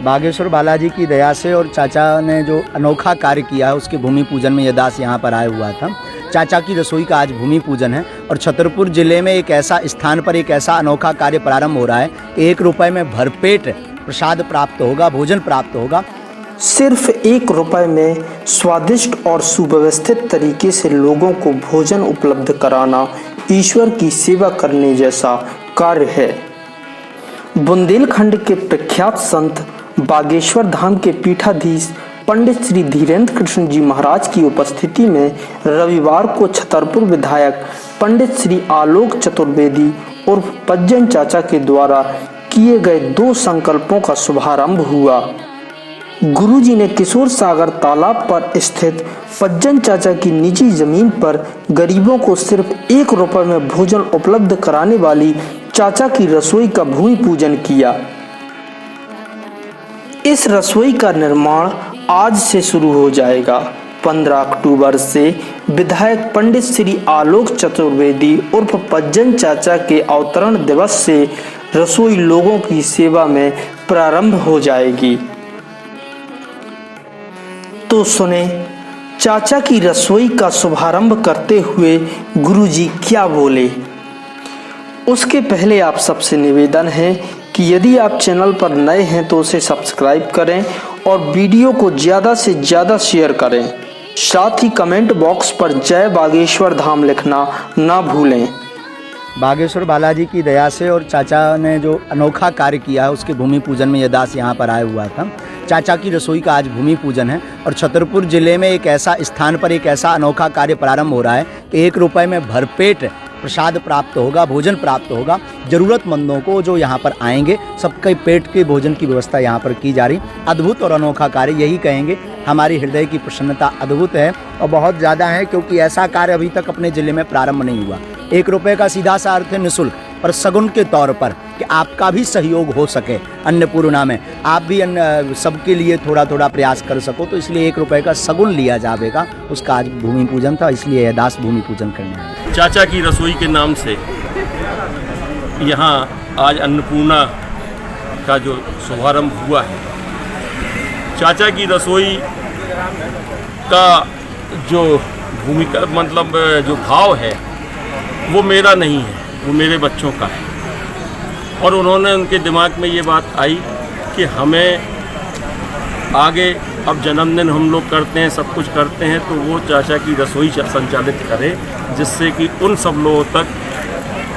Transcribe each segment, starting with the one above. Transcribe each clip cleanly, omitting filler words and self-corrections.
बागेश्वर बालाजी की दया से और चाचा ने जो अनोखा कार्य किया है उसके भूमि पूजन में यह दास यहाँ पर आया हुआ था। चाचा की रसोई का आज भूमि पूजन है और छतरपुर जिले में एक ऐसा स्थान पर एक ऐसा अनोखा कार्य प्रारंभ हो रहा है कि 1 रुपये में भरपेट प्रसाद प्राप्त होगा, भोजन प्राप्त होगा। सिर्फ 1 रुपये में स्वादिष्ट और सुव्यवस्थित तरीके से लोगों को भोजन उपलब्ध कराना ईश्वर की सेवा करने जैसा कार्य है। बुंदेलखंड के प्रख्यात संत बागेश्वर धाम के पीठाधीश पंडित श्री धीरेन्द्र कृष्ण जी महाराज की उपस्थिति में रविवार को छतरपुर विधायक पंडित श्री आलोक चतुर्वेदी और पज्जन चाचा के द्वारा किए गए 2 संकल्पों का शुभारंभ हुआ। गुरुजी ने किशोर सागर तालाब पर स्थित पज्जन चाचा की निजी जमीन पर गरीबों को सिर्फ 1 रुपये में भोजन उपलब्ध कराने वाली चाचा की रसोई का भूमि पूजन किया। इस रसोई का निर्माण आज से शुरू हो जाएगा। 15 अक्टूबर से विधायक पंडित श्री आलोक चतुर्वेदी उर्फ पज्जन चाचा के अवतरण दिवस से रसोई लोगों की सेवा में प्रारंभ हो जाएगी। तो सुने चाचा की रसोई का शुभारंभ करते हुए गुरुजी क्या बोले। उसके पहले आप सबसे निवेदन है कि यदि आप चैनल पर नए हैं तो उसे सब्सक्राइब करें और वीडियो को ज़्यादा से ज़्यादा शेयर करें। साथ ही कमेंट बॉक्स पर जय बागेश्वर धाम लिखना ना भूलें। बागेश्वर बालाजी की दया से और चाचा ने जो अनोखा कार्य किया है उसके भूमि पूजन में यह दास यहाँ पर आया हुआ था। चाचा की रसोई का आज भूमि पूजन है और छतरपुर जिले में एक ऐसा स्थान पर एक ऐसा अनोखा कार्य प्रारंभ हो रहा है कि 1 रुपये में भरपेट प्रसाद प्राप्त होगा, भोजन प्राप्त होगा। ज़रूरतमंदों को जो यहाँ पर आएंगे सबके पेट के भोजन की व्यवस्था यहाँ पर की जा रही। अद्भुत और अनोखा कार्य, यही कहेंगे। हमारी हृदय की प्रसन्नता अद्भुत है और बहुत ज़्यादा है, क्योंकि ऐसा कार्य अभी तक अपने ज़िले में प्रारंभ नहीं हुआ। 1 रुपये का सीधा सा अर्थ है निःशुल्क, पर सगुन के तौर पर कि आपका भी सहयोग हो सके अन्नपूर्णा में, आप भी सबके लिए थोड़ा थोड़ा प्रयास कर सको, तो इसलिए 1 रुपये का सगुन लिया जाएगा। उसका आज भूमि पूजन था, इसलिए यह दास भूमि पूजन करने आए। चाचा की रसोई के नाम से यहाँ आज अन्नपूर्णा का जो शुभारंभ हुआ है। चाचा की रसोई का जो भूमिका मतलब जो भाव है वो मेरा नहीं है, वो मेरे बच्चों का है। और उन्होंने उनके दिमाग में ये बात आई कि हमें आगे अब जन्मदिन हम लोग करते हैं, सब कुछ करते हैं, तो वो चाचा की रसोई संचालित करें, जिससे कि उन सब लोगों तक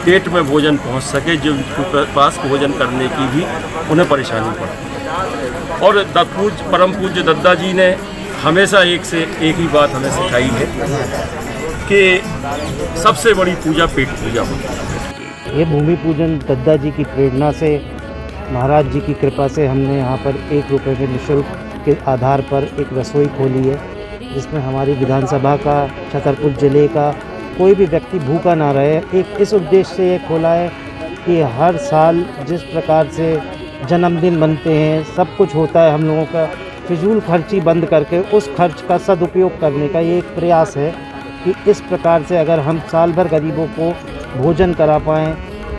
पेट में भोजन पहुंच सके जिनके पास भोजन करने की भी उन्हें परेशानी पड़ती। और परम पूज्य दद्दा जी ने हमेशा एक से एक ही बात हमें सिखाई है कि सबसे बड़ी पूजा पेट पूजा होती है। ये भूमि पूजन दद्दा जी की प्रेरणा से, महाराज जी की कृपा से हमने यहाँ पर 1 रुपये में निःशुल्क के आधार पर एक रसोई खोली है, जिसमें हमारी विधानसभा का, छतरपुर ज़िले का कोई भी व्यक्ति भूखा ना रहे। एक इस उद्देश्य से ये खोला है कि हर साल जिस प्रकार से जन्मदिन बनते हैं, सब कुछ होता है हम लोगों का, फिजूल खर्ची बंद करके उस खर्च का सदुपयोग करने का ये एक प्रयास है कि इस प्रकार से अगर हम साल भर गरीबों को भोजन करा पाएँ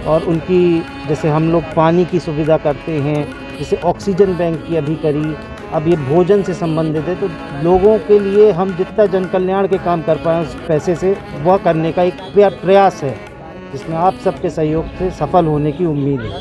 और उनकी, जैसे हम लोग पानी की सुविधा करते हैं, जैसे ऑक्सीजन बैंक की अभी करी, अब ये भोजन से संबंधित है, तो लोगों के लिए हम जितना जन कल्याण के काम कर पाएँ उस पैसे से वह करने का एक प्रयास है, जिसमें आप सबके सहयोग से सफल होने की उम्मीद है।